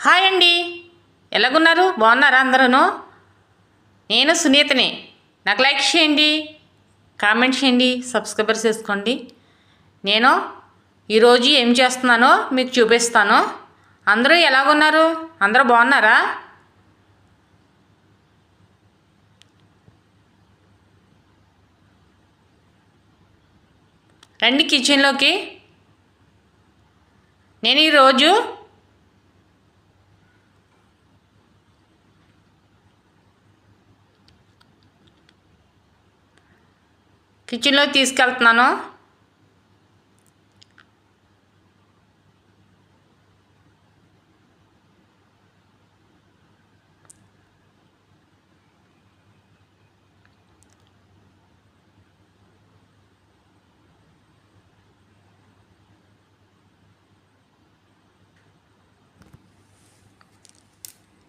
Hi అండి, ఎలాగున్నారు? బాగున్నారా అందరూ? నేను సునీతని. నాకు లైక్ చేయండి, కామెంట్ చేయండి, సబ్స్క్రైబర్ చేసుకోండి. నేను ఈరోజు ఏం చేస్తున్నానో మీకు చూపిస్తాను. అందరూ ఎలాగున్నారు? అందరూ బాగున్నారా? రండి కిచెన్లోకి. నేను ఈరోజు కిచెన్లో తీసుకెళ్తున్నాను.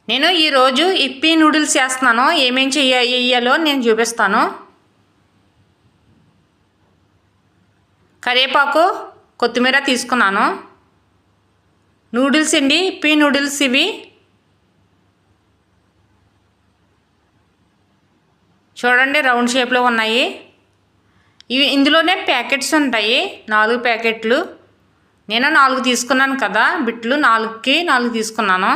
నేను ఈరోజు ఇప్పీ నూడిల్స్ చేస్తున్నాను. ఏమేం చెయ్యాలో నేను చూపిస్తాను. కరివేపాకు, కొత్తిమీర తీసుకున్నాను. నూడిల్స్ అండి, ఇప్పీ నూడిల్స్ ఇవి. చూడండి, రౌండ్ షేప్లో ఉన్నాయి. ఇవి ఇందులోనే ప్యాకెట్స్ ఉంటాయి, 4 ప్యాకెట్లు. నేను 4 తీసుకున్నాను కదా, బిట్లు 4కి 4 తీసుకున్నాను.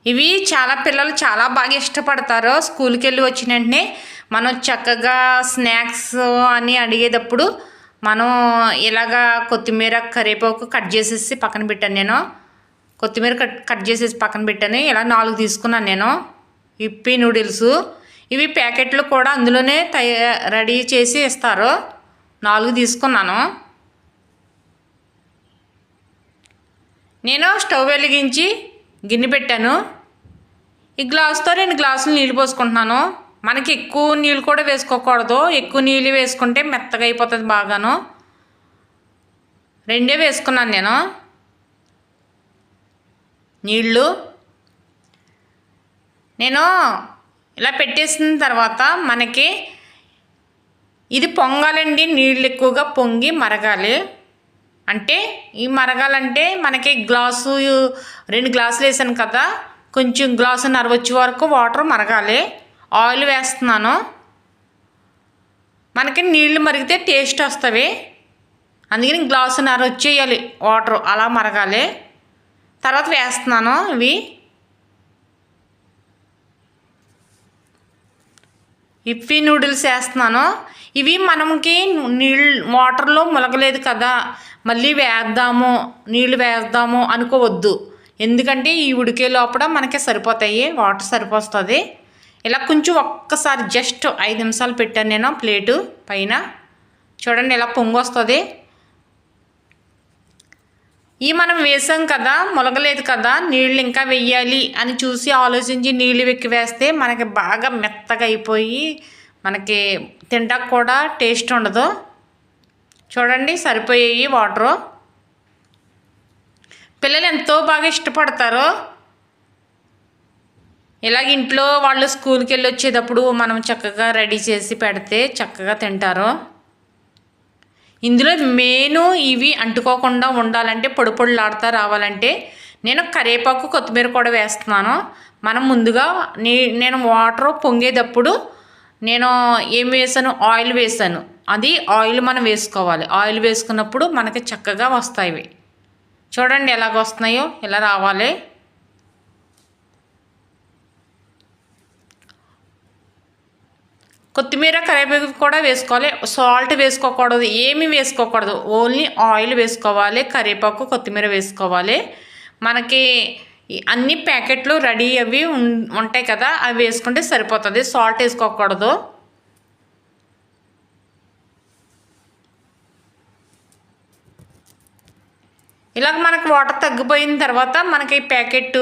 ఇవి చాలా పిల్లలు చాలా బాగా ఇష్టపడతారు. స్కూల్కి వెళ్ళి వచ్చిన వెంటనే మనం చక్కగా స్నాక్స్ అని అడిగేటప్పుడు మనం ఇలాగా కొత్తిమీర, కరివేపాకు కట్ చేసేసి పక్కన పెట్టాను. నేను కొత్తిమీర కట్ చేసేసి పక్కన పెట్టాను. ఇలా 4 తీసుకున్నాను నేను ఇప్పీ నూడిల్స్. ఇవి ప్యాకెట్లు కూడా అందులోనే రెడీ చేసి ఇస్తారు. 4 తీసుకున్నాను. నేను స్టవ్ వెలిగించి గిన్నె పెట్టాను. ఈ గ్లాసుతో 2 గ్లాసులు నీళ్ళు పోసుకుంటున్నాను. మనకి ఎక్కువ నీళ్ళు కూడా వేసుకోకూడదు. ఎక్కువ నీళ్ళు వేసుకుంటే మెత్తగా అయిపోతుంది బాగాను. 2 వేసుకున్నాను నేను నీళ్ళు. నేను ఇలా పెట్టేసిన తర్వాత మనకి ఇది పొంగాలండి. నీళ్ళు ఎక్కువగా పొంగి మరగాలి. అంటే ఈ మరగాలంటే మనకి గ్లాసు 2 గ్లాసులు వేసాను కదా, కొంచెం గ్లాసున్నర వచ్చే వరకు వాటర్ మరగాలి. ఆయిల్ వేస్తున్నాను. మనకి నీళ్ళు మరిగితే టేస్ట్ వస్తుంది. అందుకని గ్లాసున్నర వచ్చేయాలి వాటర్, అలా మరగాలి. తర్వాత వేస్తున్నాను ఇవి. ఇప్పీ నూడిల్స్ వేస్తున్నాను. ఇవి మనకి వాటర్లో ములగలేదు కదా, మళ్ళీ నీళ్ళు వేద్దాము అనుకోవద్దు. ఎందుకంటే ఈ ఉడికే లోపల మనకి సరిపోతాయి, వాటర్ సరిపోతుంది. ఇలా కొంచెం ఒక్కసారి జస్ట్ 5 నిమిషాలు పెట్టాను నేను ప్లేటు పైన. చూడండి, ఇలా పొంగు వస్తుంది. ఇవి మనం వేసాం కదా, ములగలేదు కదా, నీళ్ళు ఇంకా వెయ్యాలి అని చూసి ఆలోచించి నీళ్ళు వెక్కి వేస్తే మనకి బాగా మెత్తగా అయిపోయి మనకి తింటాక కూడా టేస్ట్ ఉండదు. చూడండి, సరిపోయాయి వాటరు. పిల్లలు ఎంతో బాగా ఇష్టపడతారు. ఇలాగ ఇంట్లో వాళ్ళు స్కూల్కి వెళ్ళి వచ్చేటప్పుడు మనం చక్కగా రెడీ చేసి పెడితే చక్కగా తింటారు. ఇందులో మెయిన్ ఇవి అంటుకోకుండా ఉండాలంటే, పొడి పొడిలాడుతూ రావాలంటే నేను కరివేపాకు, కొత్తిమీర కూడా వేస్తున్నాను. మనం ముందుగా నేను వాటర్ పొంగేటప్పుడు నేను ఏం వేసాను, ఆయిల్ వేసాను. అది ఆయిల్ మనం వేసుకోవాలి. ఆయిల్ వేసుకున్నప్పుడు మనకి చక్కగా వస్తాయి. చూడండి ఎలాగ వస్తున్నాయో, ఇలా రావాలి. కొత్తిమీర, కరివేపాకు కూడా వేసుకోవాలి. సాల్ట్ వేసుకోకూడదు, ఏమీ వేసుకోకూడదు. ఓన్లీ ఆయిల్ వేసుకోవాలి, కరివేపాకు, కొత్తిమీర వేసుకోవాలి. మనకి అన్ని ప్యాకెట్లు రెడీ అవి ఉంటాయి కదా, అవి వేసుకుంటే సరిపోతుంది. సాల్ట్ వేసుకోకూడదు. ఇలాగ మనకి వాటర్ తగ్గిపోయిన తర్వాత మనకి ప్యాకెట్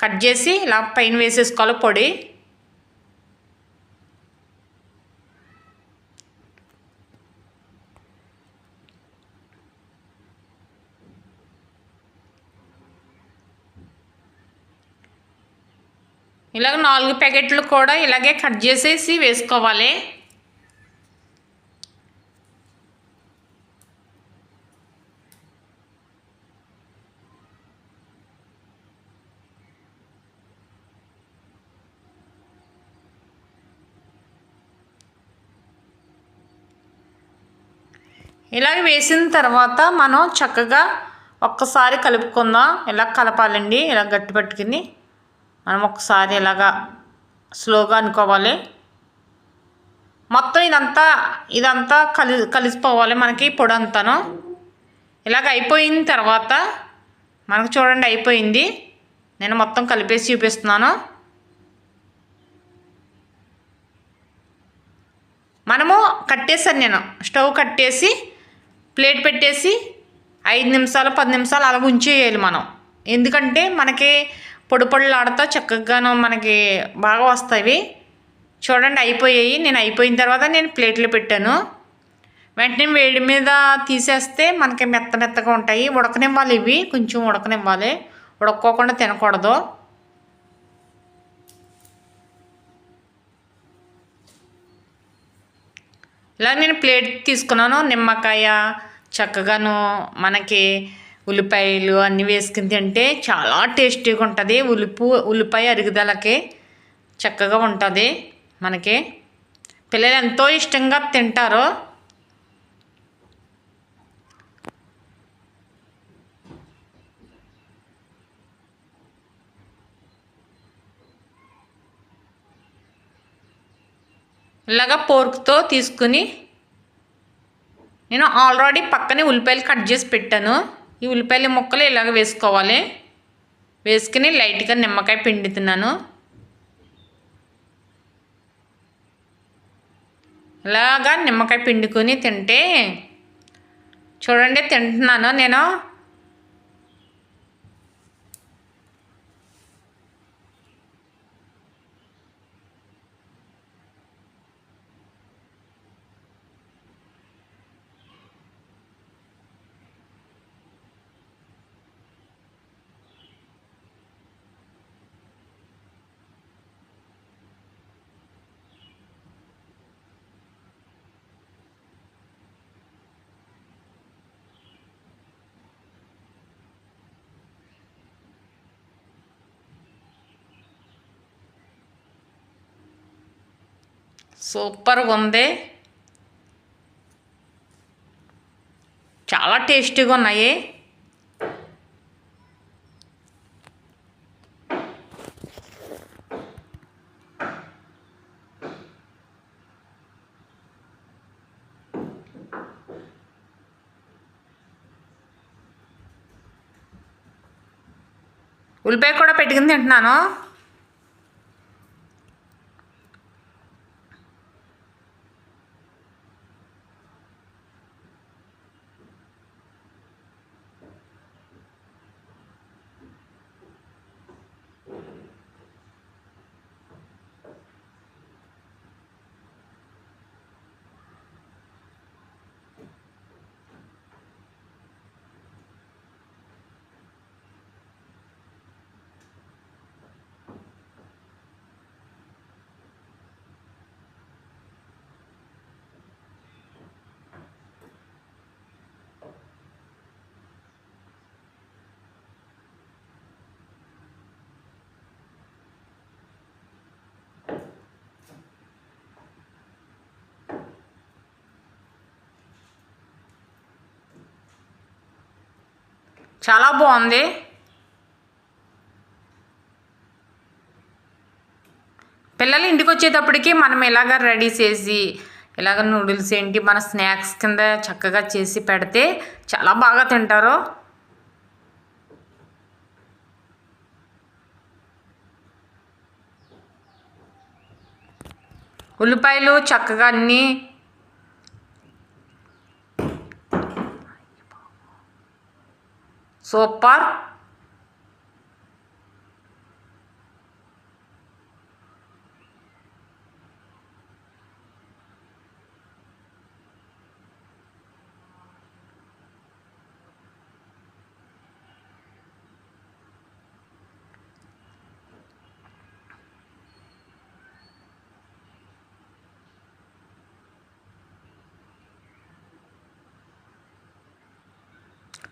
కట్ చేసి ఇలా పైన వేసేసుకోవాలి పొడి. ఇలాగ 4 ప్యాకెట్లు కూడా ఇలాగే కట్ చేసేసి వేసుకోవాలి. ఇలాగ వేసిన తర్వాత మనం చక్కగా ఒక్కసారి కలుపుకుందాం. ఇలా కలపాలండి. ఇలా గట్టి పట్టుకుని మనం ఒకసారి ఇలాగా స్లోగా అనుకోవాలి. మొత్తం ఇదంతా కలిసిపోవాలి మనకి పొడి అంతాను. ఇలాగ అయిపోయిన తర్వాత మనకు చూడండి అయిపోయింది. నేను మొత్తం కలిపేసి చూపిస్తున్నాను. మనము కట్టేసాను, నేను స్టవ్ కట్టేసి ప్లేట్ పెట్టేసి 5 నిమిషాలు 10 నిమిషాలు అలా ఉంచేయాలి మనం. ఎందుకంటే మనకి పొడి పొడిలాడుతూ చక్కగాను మనకి బాగా వస్తాయి. చూడండి అయిపోయాయి. నేను అయిపోయిన తర్వాత నేను ప్లేట్లో పెట్టాను. వెంటనే వేడి మీద తీసేస్తే మనకి మెత్తగా ఉంటాయి. ఉడకనివ్వాలి, ఇవి కొంచెం ఉడకనివ్వాలి, ఉడక్కోకుండా తినకూడదు. ఇలా నేను ప్లేట్ తీసుకున్నాను. నిమ్మకాయ చక్కగాను మనకి ఉల్లిపాయలు అన్నీ వేసుకుని తింటే చాలా టేస్టీగా ఉంటుంది. ఉల్లిపాయ అరుగుదలకి చక్కగా ఉంటుంది. మనకి పిల్లలు ఎంతో ఇష్టంగా తింటారు. ఇలాగా పోర్క్తో తీసుకుని నేను ఆల్రెడీ పక్కనే ఉల్లిపాయలు కట్ చేసి పెట్టాను. ఈ ఉల్లిపాయల ముక్కలు ఇలాగ వేసుకోవాలి. వేసుకుని లైట్గా నిమ్మకాయ పిండుతున్నాను. ఇలాగా నిమ్మకాయ పిండుకొని తింటే చూడండి తింటున్నాను నేను. సూపర్గా ఉంది. చాలా టేస్టీగా ఉన్నాయి. ఉల్లిపాయ కూడా పెట్టుకుని తింటున్నాను. చాలా బాగుంది. పిల్లలు ఇంటికి వచ్చేటప్పటికి మనం ఇలాగ రెడీ చేసి ఇలాగ నూడిల్స్ ఏంటి మన స్నాక్స్ కింద చక్కగా చేసి పెడితే చాలా బాగా తింటారు. ఉల్లిపాయలు చక్కగా అన్నీ సూపర్.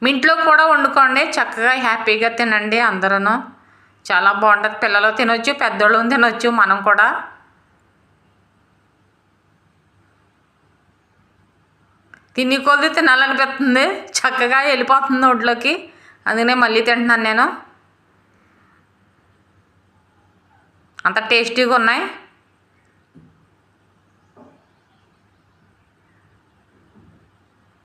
మీ ఇంట్లో కూడా వండుకోండి, చక్కగా హ్యాపీగా తినండి అందరూ. చాలా బాగుంటుంది. పిల్లలు తినొచ్చు, పెద్దోళ్ళు తినొచ్చు, మనం కూడా. తిని కొద్ది తినాలనిపిస్తుంది, చక్కగా వెళ్ళిపోతుంది నోట్లోకి, అందుకనే మళ్ళీ తింటున్నాను నేను. అంత టేస్టీగా ఉన్నాయి.